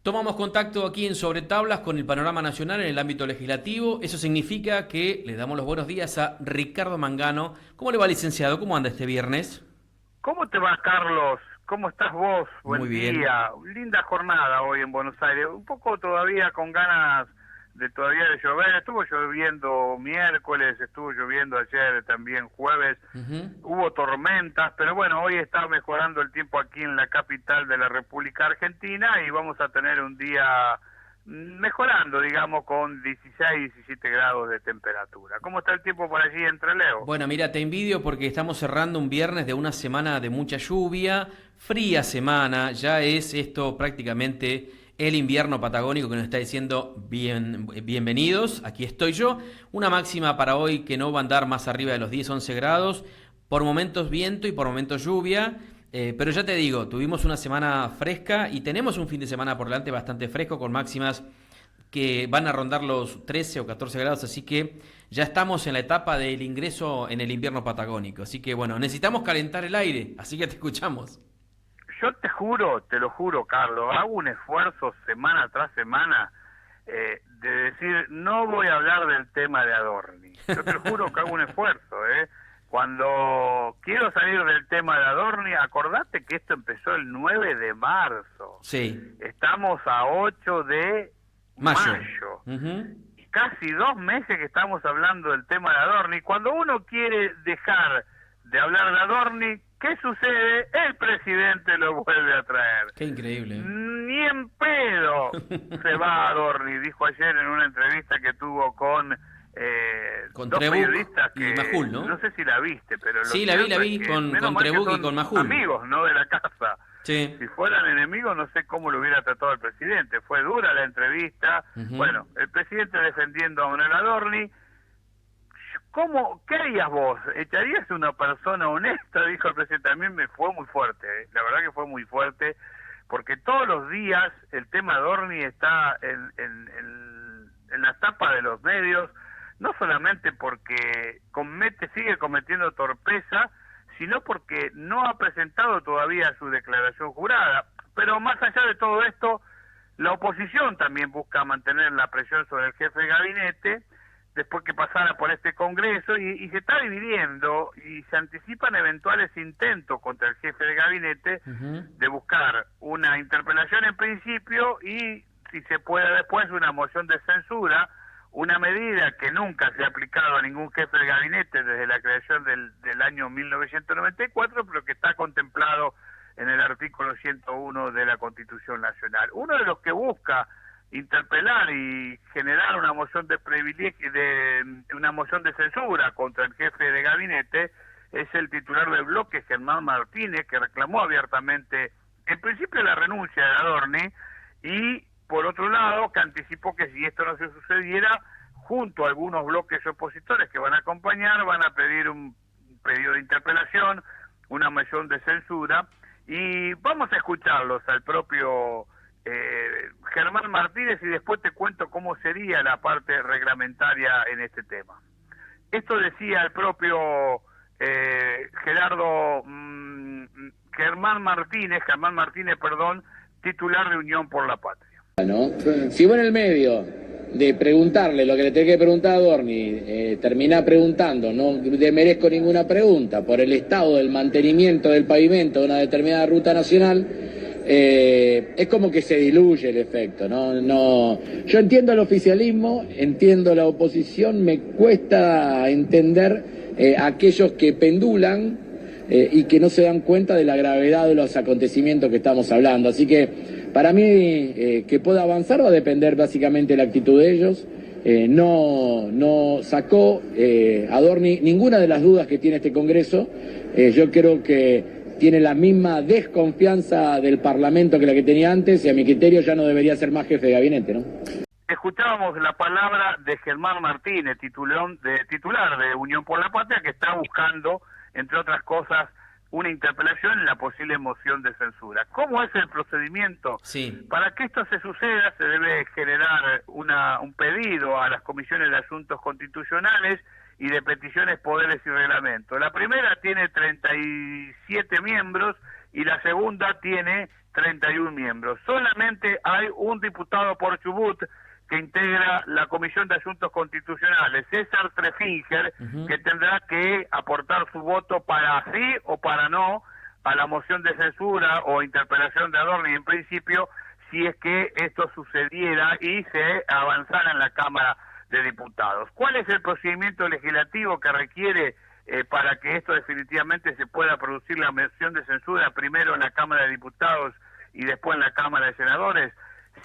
Tomamos contacto aquí en Sobre Tablas con el panorama nacional en el ámbito legislativo. Eso significa que le damos los buenos días a Ricardo Mangano. ¿Cómo le va, licenciado? ¿Cómo anda este viernes? ¿Cómo te va, Carlos? ¿Cómo estás vos? Muy Buen bien. día. Linda jornada hoy en Buenos Aires. Un poco todavía con ganas de todavía de llover. Estuvo lloviendo miércoles, estuvo lloviendo ayer también jueves. Ujú. Hubo tormentas, pero bueno, hoy está mejorando el tiempo aquí en la capital de la República Argentina y vamos a tener un día mejorando, digamos, con 16, 17 grados de temperatura. ¿Cómo está el tiempo por allí en Trelew? Bueno, mira, te envidio porque estamos cerrando un viernes de una semana de mucha lluvia, fría semana, ya es esto prácticamente el invierno patagónico que nos está diciendo bienvenidos, aquí estoy yo, una máxima para hoy que no va a andar más arriba de los 10, 11 grados, por momentos viento y por momentos lluvia, pero ya te digo, tuvimos una semana fresca y tenemos un fin de semana por delante bastante fresco con máximas que van a rondar los 13 o 14 grados, así que ya estamos en la etapa del ingreso en el invierno patagónico. Así que bueno, necesitamos calentar el aire, así que te escuchamos. Yo te juro, te lo juro, Carlos, hago un esfuerzo semana tras semana de decir, no voy a hablar del tema de Adorni. Yo te lo juro que hago un esfuerzo, ¿eh? Cuando quiero salir del tema de Adorni, acordate que esto empezó el 9 de marzo. Sí, Estamos a 8 de mayo. mayo. Ujú. Casi 2 meses que estamos hablando del tema de Adorni. Cuando uno quiere dejar de hablar de Adorni, ¿qué sucede? El presidente lo vuelve a traer. Qué increíble, ¿eh? Ni en pedo se va Adorni, dijo ayer en una entrevista que tuvo con Con dos Trebuch periodistas y que Majul, ¿no? no sé si la viste, pero lo Sí, la cierto es vi que menos con mal que Trebuch y con son Majul. amigos, no de la casa. Sí. Si fueran enemigos, no sé cómo lo hubiera tratado el presidente. Fue dura la entrevista. Ujú. Bueno, el presidente defendiendo a Manuel Adorni. ¿Cómo, qué harías vos? ¿Echarías a una persona honesta? Dijo el presidente. También me fue muy fuerte, la verdad que fue muy fuerte, porque todos los días el tema Adorni está en la tapa de los medios, no solamente porque sigue cometiendo torpeza, sino porque no ha presentado todavía su declaración jurada. Pero más allá de todo esto, la oposición también busca mantener la presión sobre el jefe de gabinete después que pasara por este Congreso y se está dividiendo y se anticipan eventuales intentos contra el jefe de gabinete Ujú. de buscar una interpelación en principio y, si se puede después, una moción de censura, una medida que nunca se ha aplicado a ningún jefe de gabinete desde la creación del año 1994, pero que está contemplado en el artículo 101 de la Constitución Nacional. Uno de los que busca interpelar y generar una moción de privilegio, una moción de censura contra el jefe de gabinete es el titular del bloque, Germán Martínez, que reclamó abiertamente, en principio, la renuncia de Adorni y, por otro lado, que anticipó que si esto no se sucediera, junto a algunos bloques opositores que van a acompañar, van a pedir un pedido de interpelación, una moción de censura, y vamos a escucharlos al propio Germán Martínez y después te cuento cómo sería la parte reglamentaria en este tema. Esto decía el propio Germán Martínez, perdón, titular de Unión por la Patria. ¿No? Si vos en el medio de preguntarle lo que le tenés que preguntar a Adorni, terminás preguntando, no demerezco ninguna pregunta, por el estado del mantenimiento del pavimento de una determinada ruta nacional, es como que se diluye el efecto, ¿no? Yo entiendo el oficialismo, entiendo la oposición, me cuesta entender aquellos que pendulan y que no se dan cuenta de la gravedad de los acontecimientos que estamos hablando. Así que para mí que pueda avanzar va a depender básicamente de la actitud de ellos. No sacó Adorni ninguna de las dudas que tiene este Congreso. Yo creo que tiene la misma desconfianza del Parlamento que la que tenía antes y a mi criterio ya no debería ser más jefe de gabinete, ¿no? Escuchábamos la palabra de Germán Martínez, titular de Unión por la Patria, que está buscando, entre otras cosas, una interpelación en la posible moción de censura. ¿Cómo es el procedimiento? Sí. Para que esto se suceda, se debe generar un pedido a las comisiones de asuntos constitucionales y de peticiones, poderes y reglamentos. La primera tiene 37 miembros y la segunda tiene 31 miembros. Solamente hay un diputado por Chubut que integra la Comisión de Asuntos Constitucionales, César Trefinger, que tendrá que aportar su voto para sí o para no a la moción de censura o interpelación de Adorni en principio, si es que esto sucediera y se avanzara en la Cámara de Diputados. ¿Cuál es el procedimiento legislativo que requiere para que esto definitivamente se pueda producir la moción de censura, primero en la Cámara de Diputados y después en la Cámara de Senadores?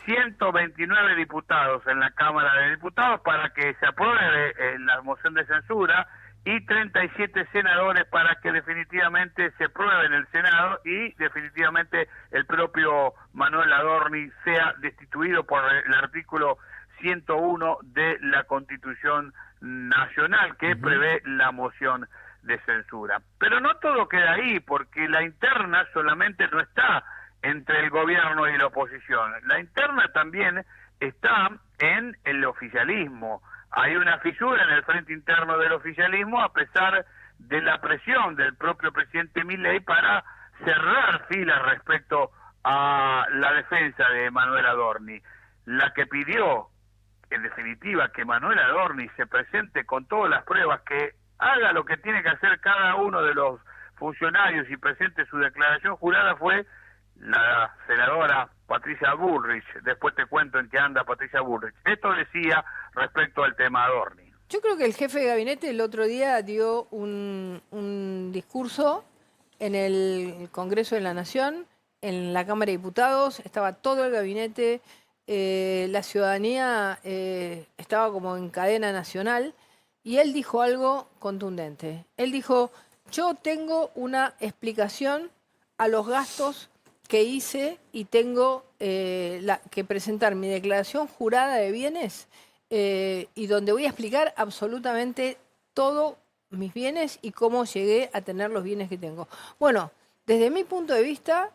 129 diputados en la Cámara de Diputados para que se apruebe la moción de censura y 37 senadores para que definitivamente se apruebe en el Senado y definitivamente el propio Manuel Adorni sea destituido por el artículo 101 de la Constitución Nacional que prevé la moción de censura. Pero no todo queda ahí, porque la interna solamente no está entre el gobierno y la oposición. La interna también está en el oficialismo. Hay una fisura en el frente interno del oficialismo a pesar de la presión del propio presidente Milei para cerrar filas respecto a la defensa de Manuel Adorni. La que pidió, en definitiva, que Manuel Adorni se presente con todas las pruebas, que haga lo que tiene que hacer cada uno de los funcionarios y presente su declaración jurada, fue la senadora Patricia Bullrich. Después te cuento en qué anda Patricia Bullrich. Esto decía respecto al tema Adorni. Yo creo que el jefe de gabinete el otro día dio un discurso en el Congreso de la Nación, en la Cámara de Diputados, estaba todo el gabinete, la ciudadanía estaba como en cadena nacional, y él dijo algo contundente. Él dijo, yo tengo una explicación a los gastos que hice y tengo que presentar mi declaración jurada de bienes y donde voy a explicar absolutamente todos mis bienes y cómo llegué a tener los bienes que tengo. Bueno, desde mi punto de vista,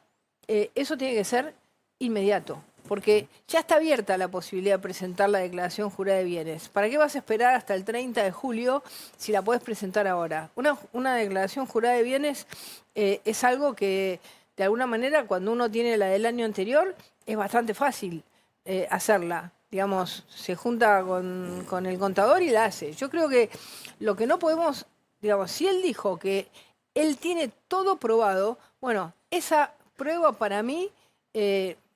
eso tiene que ser inmediato, porque ya está abierta la posibilidad de presentar la declaración jurada de bienes. ¿Para qué vas a esperar hasta el 30 de julio si la puedes presentar ahora? Una declaración jurada de bienes es algo que, de alguna manera, cuando uno tiene la del año anterior, es bastante fácil hacerla. Digamos, se junta con el contador y la hace. Yo creo que lo que no podemos, digamos, si él dijo que él tiene todo probado, bueno, esa prueba para mí,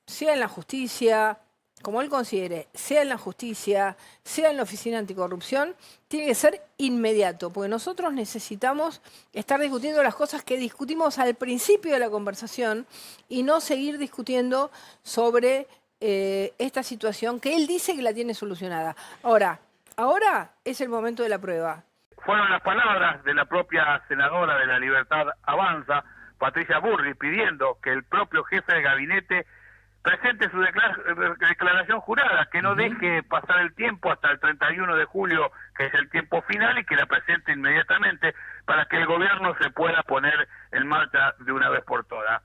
sea en la justicia, como él considere, sea en la justicia, sea en la Oficina Anticorrupción, tiene que ser inmediato, porque nosotros necesitamos estar discutiendo las cosas que discutimos al principio de la conversación y no seguir discutiendo sobre esta situación que él dice que la tiene solucionada. Ahora es el momento de la prueba. Fueron las palabras de la propia senadora de La Libertad Avanza, Patricia Bullrich, pidiendo que el propio jefe de gabinete presente su declaración jurada, que no deje pasar el tiempo hasta el 31 de julio, que es el tiempo final, y que la presente inmediatamente para que el gobierno se pueda poner en marcha de una vez por todas.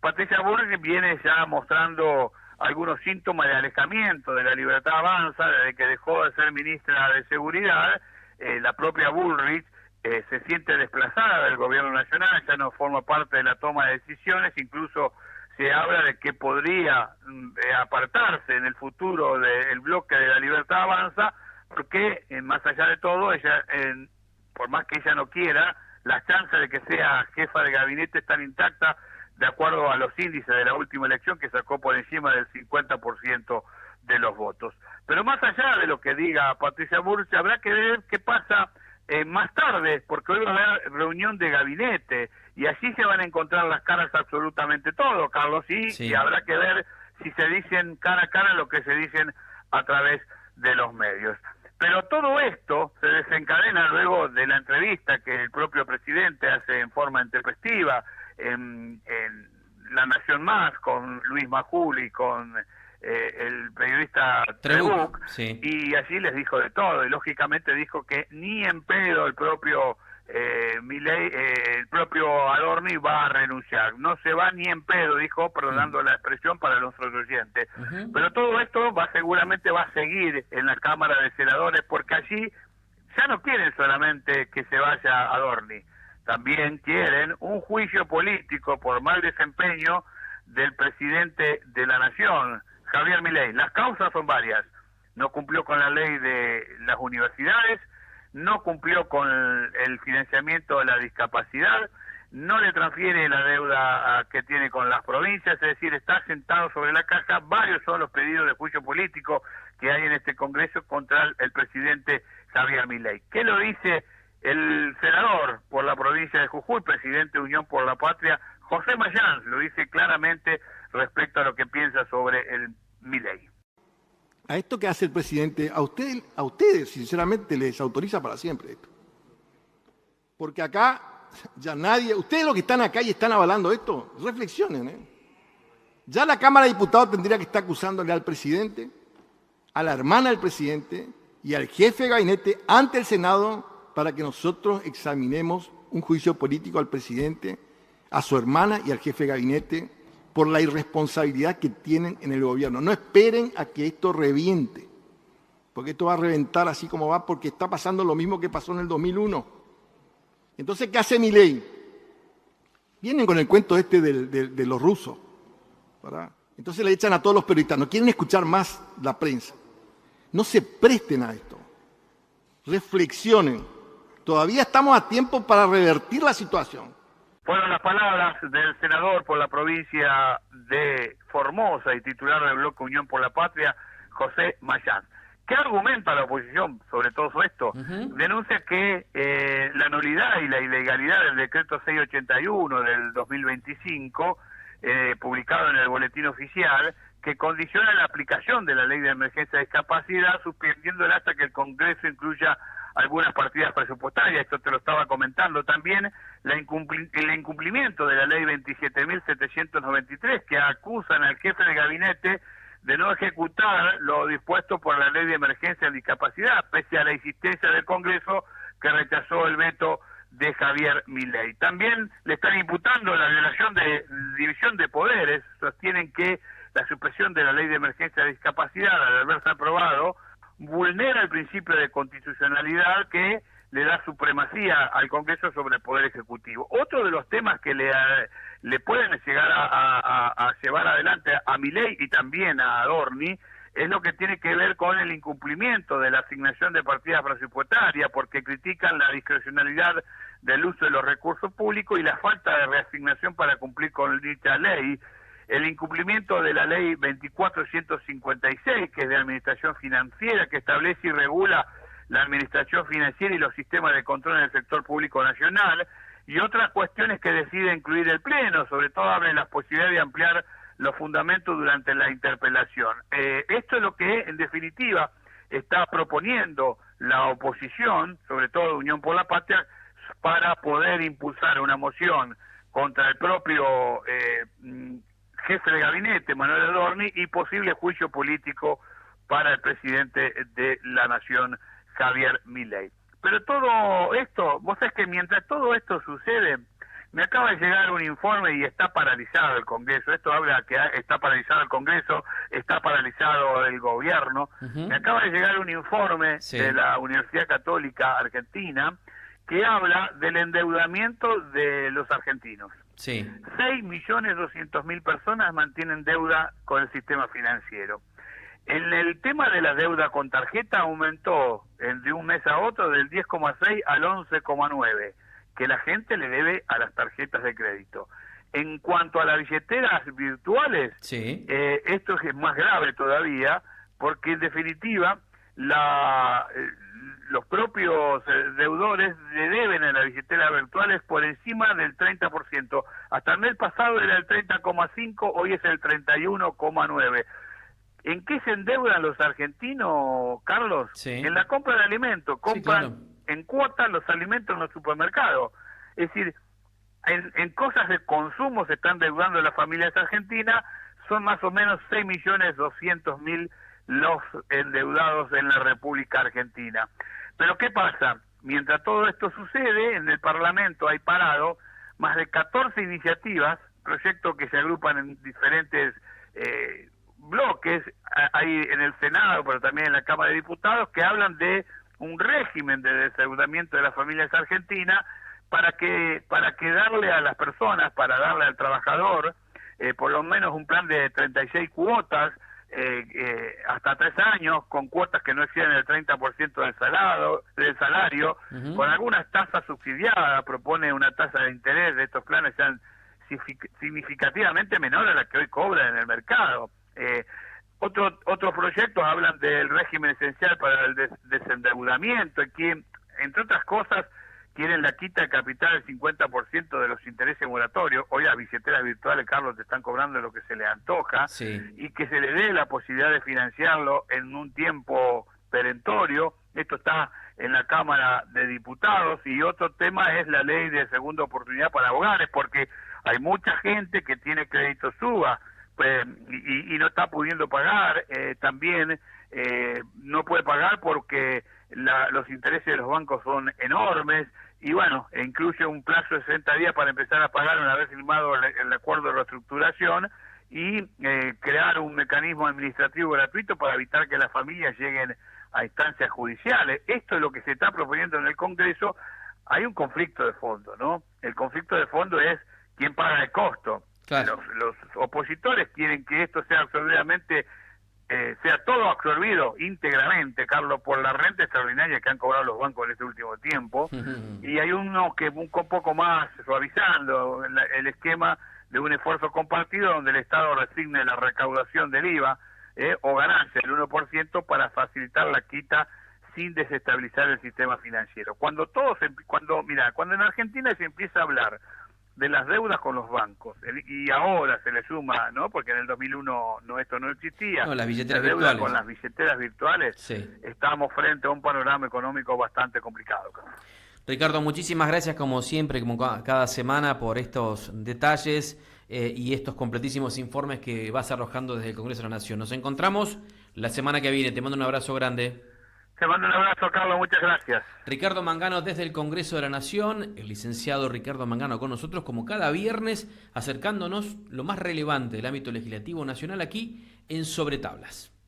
Patricia Bullrich viene ya mostrando algunos síntomas de alejamiento de La Libertad Avanza desde que dejó de ser ministra de Seguridad. La propia Bullrich se siente desplazada del gobierno nacional, ya no forma parte de la toma de decisiones, incluso se habla de que podría apartarse en el futuro del bloque de La Libertad Avanza, porque más allá de todo, ella, por más que ella no quiera, las chances de que sea jefa de gabinete están intactas, de acuerdo a los índices de la última elección, que sacó por encima del 50% de los votos. Pero más allá de lo que diga Patricia Bullrich, habrá que ver qué pasa más tarde, porque hoy va a haber reunión de gabinete, y allí se van a encontrar las caras absolutamente todo, Carlos, y habrá que ver si se dicen cara a cara lo que se dicen a través de los medios. Pero todo esto se desencadena luego de la entrevista que el propio presidente hace en forma intempestiva en La Nación Más, con Luis Majul y con el periodista Trebuch, y allí les dijo de todo, y lógicamente dijo que ni en pedo el propio Milei, el propio Adorni va a renunciar, no se va ni en pedo, dijo, perdonando la expresión para nuestros oyentes. Pero todo esto seguramente va a seguir en la Cámara de Senadores, porque allí ya no quieren solamente que se vaya Adorni, también quieren un juicio político por mal desempeño del presidente de la Nación, Javier Milei. Las causas son varias. No cumplió con la ley de las universidades, no cumplió con el financiamiento de la discapacidad, no le transfiere la deuda que tiene con las provincias, es decir, está sentado sobre la caja. Varios son los pedidos de juicio político que hay en este Congreso contra el presidente Javier Milei. ¿Qué lo dice el senador por la provincia de Jujuy, presidente de Unión por la Patria, José Mayans? Lo dice claramente respecto a lo que piensa sobre el Milei. A esto que hace el presidente, a ustedes sinceramente les autoriza para siempre esto. Porque acá ya nadie, ustedes los que están acá y están avalando esto, reflexionen. Ya la Cámara de Diputados tendría que estar acusándole al presidente, a la hermana del presidente y al jefe de gabinete ante el Senado para que nosotros examinemos un juicio político al presidente, a su hermana y al jefe de gabinete por la irresponsabilidad que tienen en el gobierno. No esperen a que esto reviente, porque esto va a reventar así como va, porque está pasando lo mismo que pasó en el 2001. Entonces, ¿qué hace Milei? Vienen con el cuento de los rusos, ¿verdad? Entonces le echan a todos los periodistas, no quieren escuchar más la prensa. No se presten a esto. Reflexionen. Todavía estamos a tiempo para revertir la situación. Fueron las palabras del senador por la provincia de Formosa y titular del bloque Unión por la Patria, José Mayans. ¿Qué argumenta la oposición sobre todo esto? Denuncia que la nulidad y la ilegalidad del decreto 681 del 2025, publicado en el boletín oficial, que condiciona la aplicación de la ley de emergencia de discapacidad, suspendiéndola hasta que el Congreso incluya algunas partidas presupuestarias. Esto te lo estaba comentando también, el incumplimiento de la ley 27.793, que acusan al jefe de gabinete de no ejecutar lo dispuesto por la ley de emergencia de discapacidad, pese a la insistencia del Congreso que rechazó el veto de Javier Milei. También le están imputando la violación de división de poderes. Sostienen que la supresión de la ley de emergencia de discapacidad, al haberse aprobado, vulnera el principio de constitucionalidad que le da supremacía al Congreso sobre el Poder Ejecutivo. Otro de los temas que le pueden llegar a llevar adelante a Milei y también a Adorni es lo que tiene que ver con el incumplimiento de la asignación de partidas presupuestarias, porque critican la discrecionalidad del uso de los recursos públicos y la falta de reasignación para cumplir con dicha ley. El incumplimiento de la ley 2456, que es de administración financiera, que establece y regula la administración financiera y los sistemas de control en el sector público nacional, y otras cuestiones que decide incluir el Pleno, sobre todo abre la posibilidad de ampliar los fundamentos durante la interpelación. Esto es lo que, en definitiva, está proponiendo la oposición, sobre todo Unión por la Patria, para poder impulsar una moción contra el propio jefe de gabinete, Manuel Adorni, y posible juicio político para el presidente de la Nación, Javier Milei. Pero todo esto, vos sabés que mientras todo esto sucede, me acaba de llegar un informe y está paralizado el Congreso. Esto habla que está paralizado el Congreso, está paralizado el gobierno. Me acaba de llegar un informe de la Universidad Católica Argentina que habla del endeudamiento de los argentinos. 6.200.000 personas mantienen deuda con el sistema financiero. En el tema de la deuda con tarjeta aumentó de un mes a otro del 10,6 al 11,9 que la gente le debe a las tarjetas de crédito. En cuanto a las billeteras virtuales, esto es más grave todavía, porque en definitiva los propios deudores le deben a las billeteras virtuales por encima del 30%. Hasta el mes pasado era el 30,5, hoy es el 31,9. ¿En qué se endeudan los argentinos, Carlos? En la compra de alimentos. Compran en cuotas los alimentos en los supermercados. Es decir, en cosas de consumo se están endeudando las familias argentinas. Son más o menos 6.200.000 los endeudados en la República Argentina. Pero ¿qué pasa? Mientras todo esto sucede, en el Parlamento hay parado más de 14 iniciativas, proyectos que se agrupan en diferentes bloques, hay en el Senado, pero también en la Cámara de Diputados, que hablan de un régimen de desendeudamiento de las familias argentinas para que darle a las personas, para darle al trabajador, por lo menos un plan de 36 cuotas, hasta 3 años, con cuotas que no exceden el 30% del salario, con algunas tasas subsidiadas. Propone una tasa de interés de estos planes sean significativamente menor a la que hoy cobra en el mercado. Otros proyectos hablan del régimen esencial para el desendeudamiento, que, entre otras cosas, quieren la quita de capital del 50% de los intereses moratorios. Hoy las billeteras virtuales, Carlos, te están cobrando lo que se les antoja, y que se le dé la posibilidad de financiarlo en un tiempo perentorio. Esto está en la Cámara de Diputados. Y otro tema es la ley de segunda oportunidad para hogares, porque hay mucha gente que tiene crédito SUBA y no está pudiendo pagar. También no puede pagar porque los intereses de los bancos son enormes, y bueno, incluye un plazo de 60 días para empezar a pagar una vez firmado el acuerdo de reestructuración, y crear un mecanismo administrativo gratuito para evitar que las familias lleguen a instancias judiciales. Esto es lo que se está proponiendo en el Congreso. Hay un conflicto de fondo, ¿no? El conflicto de fondo es quién paga el costo. Claro. Los opositores quieren que esto sea absorbidamente, sea todo absorbido íntegramente, Carlos, por la renta extraordinaria que han cobrado los bancos en este último tiempo. Y hay uno que un poco más suavizando el esquema de un esfuerzo compartido donde el Estado resigne la recaudación del IVA o ganancia del 1% para facilitar la quita sin desestabilizar el sistema financiero. Cuando en Argentina se empieza a hablar de las deudas con los bancos, y ahora se le suma, ¿no? Porque en el 2001 esto no existía. No, las billeteras virtuales. Con las billeteras virtuales, sí. Estamos frente a un panorama económico bastante complicado. Ricardo, muchísimas gracias como siempre, como cada semana, por estos detalles y estos completísimos informes que vas arrojando desde el Congreso de la Nación. Nos encontramos la semana que viene. Te mando un abrazo grande. Te mando un abrazo, Carlos, muchas gracias. Ricardo Mangano desde el Congreso de la Nación, el licenciado Ricardo Mangano con nosotros como cada viernes, acercándonos lo más relevante del ámbito legislativo nacional aquí en Sobre Tablas.